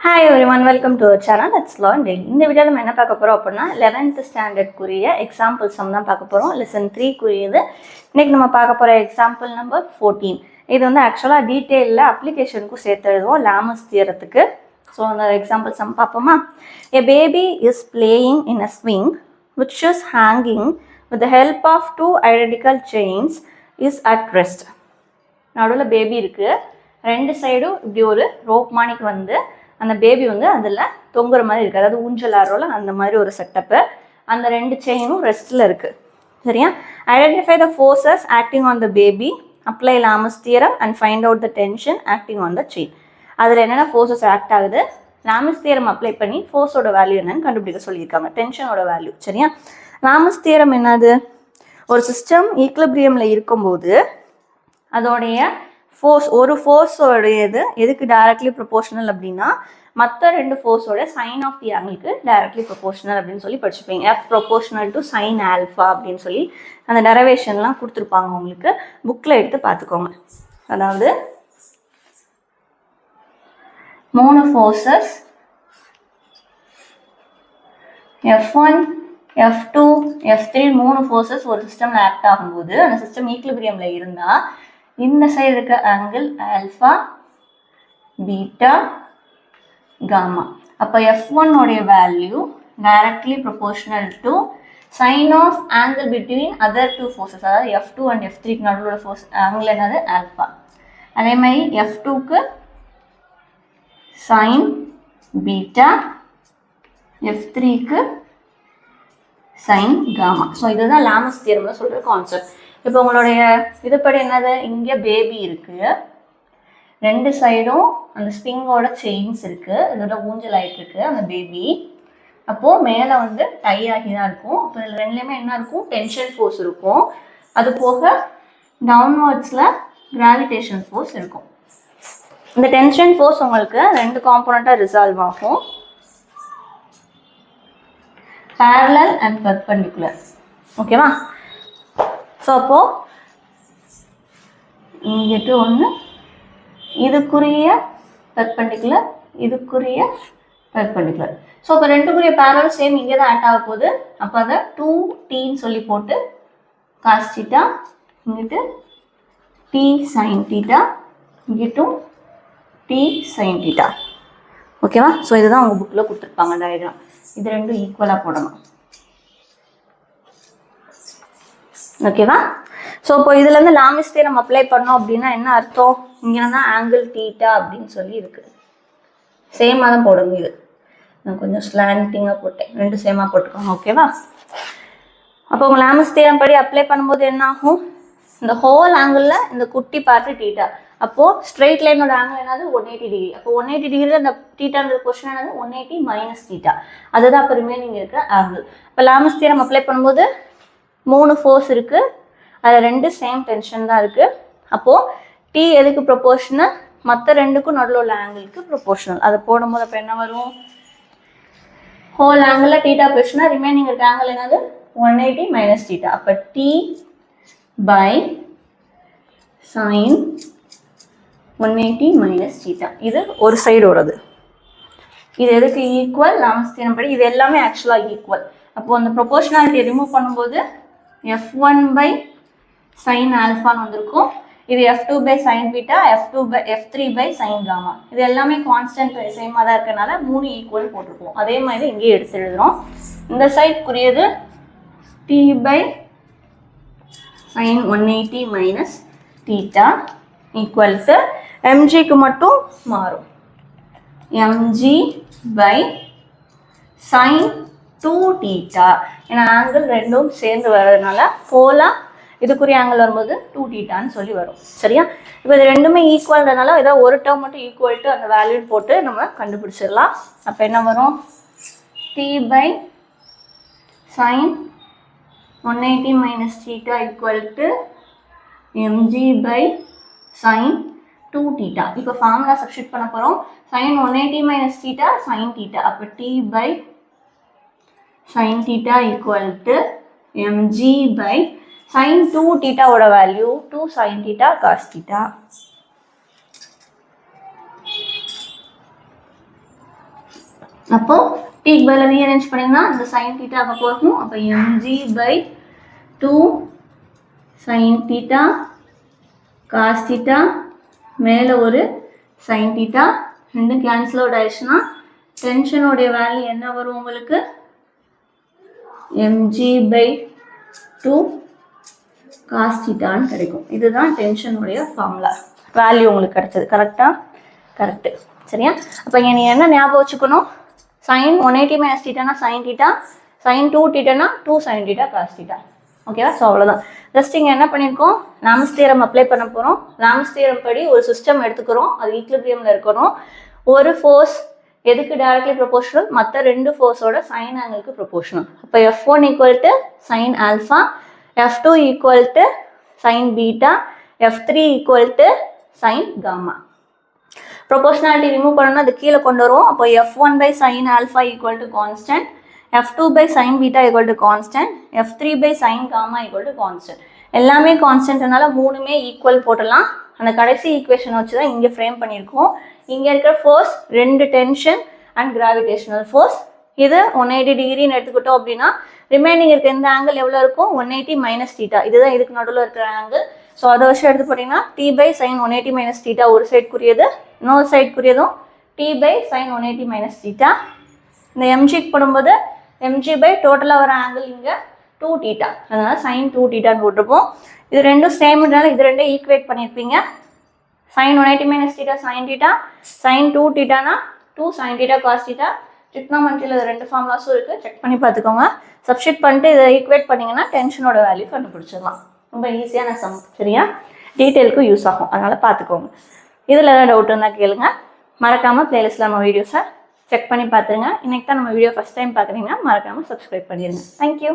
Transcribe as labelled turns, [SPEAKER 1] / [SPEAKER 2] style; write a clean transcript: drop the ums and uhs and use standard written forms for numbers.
[SPEAKER 1] Hi everyone, welcome to our channel. Let's learn daily. இந்த வீடியோல நம்ம என்ன பார்க்க போறோம் அப்படினா 11th standard குரிய எக்ஸாம்பிள் சம் தான் பார்க்க போறோம். லெசன் 3 குரியது. இன்னைக்கு நம்ம பார்க்க போற எக்ஸாம்பிள் நம்பர் 14. இது வந்து ஆக்சுவலா டீடைல்ல அப்ளிகேஷனுக்கு சேர்த்து எழுதுவோம் லாமஸ் தியரத்துக்கு. சோ அந்த எக்ஸாம்பிள் சம் பாப்போமா? A baby is playing in a swing which is hanging with the help of two identical chains is at rest. நடுவுல பேபி இருக்கு. ரெண்டு சைடும் இப்படி ஒரு ரோப் மானிக்கு வந்து அந்த பேபி வந்து அதில் தொங்குற மாதிரி இருக்குது, அதாவது ஊஞ்சல் ஆடுறோம்ல அந்த மாதிரி ஒரு செட்டப்பு. அந்த ரெண்டு செயினும் ரெஸ்ட்டில் இருக்குது. சரியா? Identify the forces acting on the baby, apply Lami's theorem and find out the tension acting on the chain. அதில் என்னென்ன ஃபோர்ஸஸ் ஆக்ட் ஆகுது, லாமஸ் தியரம் அப்ளை பண்ணி ஃபோர்ஸோட வேல்யூ என்னன்னு கண்டுபிடிக்க சொல்லியிருக்காங்க, டென்ஷனோட வேல்யூ. சரியா? லாமஸ் தியரம் என்னது? ஒரு சிஸ்டம் ஈக்லிபிரியமில் இருக்கும்போது அதோடைய ஃபோர்ஸ், ஒரு ஃபோர்ஸோடையது எதுக்கு டைரக்ட்லி ப்ரொபோர்ஷனல் அப்படின்னா மற்ற ரெண்டு ஃபோர்ஸோட சைன் ஆஃப் தி ஆங்கிளுக்கு டைரக்ட்லி ப்ரொபோர்ஷனல் அப்படின்னு சொல்லி படிச்சுப்பீங்க. F proportional to sine alpha அப்படின்னு சொல்லி அந்த டெரிவேஷன்லாம் கொடுத்துருப்பாங்க உங்களுக்கு, புக்கில் எடுத்து பார்த்துக்கோங்க. அதாவது மூணு ஃபோர்ஸஸ் F1 F2 F3 மூணு ஃபோர்ஸஸ் ஒரு சிஸ்டமில் ஆக்ட் ஆகும்போது அந்த சிஸ்டம் ஈக்லிபிரியமில் இருந்தால் இந்த சைடு இருக்க ஆங்கிள் ஆல்ஃபா பீட்டா காமா. அப்போ F1 உடைய value directly proportional to sine of angle between other two forces, அதாவது F2 அண்ட் F3க்கு நடுவோட ஃபோர்ஸ் ஆங்கிள் என்னது ஆல்ஃபா. அதே மாதிரி F2க்கு சைன் பீட்டா, F3க்கு சைன் காமா. ஸோ இதுதான் லாமஸ் தியரம்ல சொல்கிற கான்செப்ட். இப்போ உங்களுடைய இதுபடி என்னது, இங்கே பேபி இருக்குது, ரெண்டு சைடும் அந்த ஸ்ப்ரிங்கோட செயின்ஸ் இருக்குது, இதோட ஊஞ்சல் ஆகிட்டு இருக்கு அந்த பேபி. அப்போது மேலே வந்து டை ஆகி தான் இருக்கும். அப்போ இதில் ரெண்டுலேயுமே என்ன இருக்கும், டென்ஷன் ஃபோர்ஸ் இருக்கும். அது போக டவுன்வர்ட்ஸில் கிராவிடேஷன் ஃபோர்ஸ் இருக்கும். இந்த டென்ஷன் ஃபோர்ஸ் உங்களுக்கு ரெண்டு காம்போனண்ட்டாக ரிசால்வ் ஆகும், parallel and perpendicular. ஓகேவா? ஸோ அப்போது இங்கிட்டு ஒன்று, இதுக்குரிய பெர்பெண்டிகுலர், இதுக்குரிய பெர்பெண்டிகுலர். ஸோ இப்போ ரெண்டுக்குரிய பேரல் சேம் இங்கே தான் ஆட் ஆக போகுது. அப்போ அதை 2Tன்னு சொல்லி போட்டு காஸ் தீட்டா, இங்கிட்டு T சைன் தீட்டா, இங்கிட்டும் T சைன் தீட்டா. ஓகேவா? ஸோ இதுதான் உங்கள் புக்கில் கொடுத்துருப்பாங்க டயக்ராம். இது ரெண்டும் ஈக்குவலாக போடணும். ஓகேவா? ஸோ இப்போ இதுலேருந்து லாமஸ் தியரம் அப்ளை பண்ணோம் அப்படின்னா என்ன அர்த்தம், இங்கே தான் ஆங்கிள் தீட்டா அப்படின்னு சொல்லி இருக்குது. சேமாக தான் போடணும். இது நான் கொஞ்சம் ஸ்லாண்டிங்காக போட்டேன், ரெண்டு சேமாக போட்டுக்கோங்க. ஓகேவா? அப்போ உங்கள் லாமஸ் தியரம் படி அப்ளை பண்ணும்போது என்ன ஆகும், இந்த ஹோல் ஆங்கிளில் இந்த குட்டி பார்ட்டு தீட்டா. அப்போது ஸ்ட்ரெயிட் லைனோட ஆங்கிள் என்னது 180 டிகிரி. அப்போ 180 டிகிரியில் அந்த தீட்டான்ற பொசிஷன் என்னது 180 மைனஸ் தீட்டா. அதுதான் அப்போ ரிமைனிங் இருக்கிற ஆங்கிள். இப்போ லாமஸ் தியரம் அப்ளை பண்ணும்போது மூணு ஃபோர்ஸ் இருக்குது, அதில் ரெண்டு சேம் டென்ஷன் தான் இருக்குது. அப்போது T எதுக்கு ப்ரொபோர்ஷனல், மற்ற ரெண்டுக்கும் நடுவில் உள்ள ஆங்கிளுக்கு ப்ரொபோர்ஷனல். அதை போடும்போது அப்போ என்ன வரும், ஹோல் ஆங்கிளில் தீட்டா பொசிஷனாக ரிமைனிங் இருக்க ஆங்கிள் என்னது 180 மைனஸ் தீட்டா. அப்போ T by sine 180 minus theta. இது ஒரு சைடோடது. இது எதுக்கு ஈக்குவல், லாமஸ் தியரம் படி இது எல்லாமே ஆக்சுவலாக ஈக்குவல். அப்போது அந்த ப்ரொபோர்ஷனாலிட்டியை ரிமூவ் பண்ணும்போது F1 பை சைன் ஆல்ஃபான்னு வந்திருக்கும். இது F2 by sine beta, F3 by sine gamma. இது எல்லாமே கான்ஸ்டன்ட் சேமாக தான் இருக்கிறதுனால 3 ஈக்குவல் போட்டிருக்கோம். அதே மாதிரி இங்கேயே எடுத்து எழுதுகிறோம். இந்த சைட்க்குரியது T by sine 180 minus theta equal to mgக்கு மட்டும் மாறும், mg பை சைன் 2θ. ஏன்னா ஆங்கிள் ரெண்டும் சேர்ந்து வர்றதுனால போலாக இதுக்குரிய ஆங்கிள் வரும்போது 2θன்னு சொல்லி வரும். சரியா? இப்போ இது ரெண்டுமே ஈக்குவல்ன்றதுனால ஏதாவது ஒரு டேர்ம் மட்டும் ஈக்குவல் டு அந்த வேல்யூ போட்டு நம்ம கண்டுபிடிச்சிடலாம். அப்போ என்ன வரும், T by sine 180 minus theta equal to mg by sine 2θ. இப்போ ஃபார்முலா சப்ஸ்டிட் பண்ண போகிறோம். Sine 180 minus theta sine theta. அப்போ T பை sin theta equal to mg by sin 2θ ஓட value 2 sin theta cos theta. அப்போ டீக்கு பதில் ரீஅரேஞ்ச் பண்ணிங்கன்னா இந்த சைன் தீட்டா அங்கே போகும். அப்போ mg/2 sign theta cos theta மேலே ஒரு சைன் தீட்டா ரெண்டும் கேன்சல் அவுட் ஆயிடுச்சுன்னா டென்ஷனுடைய வேல்யூ என்ன வரும் உங்களுக்கு? mg/2 காஸ் தீட்டான்னு கிடைக்கும். இதுதான் டென்ஷனுடைய ஃபார்முலா. வேல்யூ உங்களுக்கு கிடைச்சது. கரெக்டாக? கரெக்டு. சரியா? அப்போ இங்கே நீ என்ன ஞாபகம் வச்சுக்கணும்? சைன் 180 மைனஸ் தீட்டானா சைன் தீட்டா, சைன் 2 தீட்டானா 2 சைன் தீட்டா காஸ் தீட்டா. ஓகேவா? ஸோ அவ்வளோதான். ஜஸ்ட் இங்கே என்ன பண்ணியிருக்கோம்? லாம்ஸ் தியரம் அப்ளை பண்ண போகிறோம். லாம்ஸ் தியரம் படி ஒரு சிஸ்டம் எடுத்துக்கிறோம், அது ஈக்லிபிரியமில் இருக்கணும். ஒரு ஃபோர்ஸ் எதுக்கு டைரக்ட்லி ப்ரொபோர்ஷனல்? மற்ற 2 ஃபோர்ஸோட சைன் ஆங்கிளுக்கு ப்ரொபோர்ஷனல். அப்போ F1 equal to sine alpha, F2 equal to sine beta, F3 equal to sine gamma. Proportionality remove பண்ணணும்னா அது கீழே கொண்டு வருவோம். அப்போ F1 by sine alpha equal to constant, F2 by sin beta equal to constant, F3 by sin gamma equal to constant. எல்லாமே கான்ஸ்டன்ட்னால மூணுமே equal போட்டலாம். அந்த கடைசி ஈக்குவேஷன் வச்சு தான் இங்கே ஃப்ரேம் பண்ணியிருக்கோம். இங்கே இருக்கிற force 2 tension and gravitational force. இது 180 டிகிரின்னு எடுத்துக்கிட்டோம் அப்படின்னா ரிமைனிங் இருக்க இந்த ஆங்கிள் எவ்வளோ இருக்கும்? 180 மைனஸ் தீட்டா. இதுதான் இதுக்கு நடுவில் இருக்கிற ஆங்கிள். ஸோ அதை வச்சு எடுத்து போட்டிங்கன்னா T by sin 180 minus theta ஒரு சைடுக்குரியது, இன்னொரு சைடுக்குரியதும் T by sin 180 minus theta. இந்த mgக்கு போடும்போது mg பை டோட்டலாக வர ஆங்கிள் இங்கே 2 தீட்டா, அதனால் சைன் 2 தீட்டான்னு போட்டிருப்போம். இது ரெண்டும் சேம்னால இது ரெண்டும் ஈக்குவேட் பண்ணியிருப்பீங்க. Sine 180 minus theta sine theta, sine 2 தீட்டானா 2 சைன் தீட்டா காஸ் தீட்டா. ட்ரிக்னாமெட்ரியில் இது 2 ஃபார்முலாஸும் இருக்குது, செக் பண்ணி பார்த்துக்கோங்க. சப்ஸ்டிட் பண்ணிட்டு இதை ஈக்குவேட் பண்ணிங்கன்னா டென்ஷனோட வேல்யூ கண்டுபிடிச்சிடலாம். ரொம்ப ஈஸியான சம். சரியா? டீட்டெயிலுக்கும் யூஸ் ஆகும், அதனால் பார்த்துக்கோங்க. இதில் ஏதாவது டவுட் இருந்தால் கேளுங்க. மறக்காமல் பிளேலிஸ்ட்டில் நம்ம வீடியோஸை செக் பண்ணி பார்த்துருங்க. இன்னைக்கு தான் நம்ம வீடியோ ஃபஸ்ட் டைம் பார்க்குறீங்கன்னா மறக்காமல் சப்ஸ்கிரைப் பண்ணிடுங்க. தேங்க்யூ.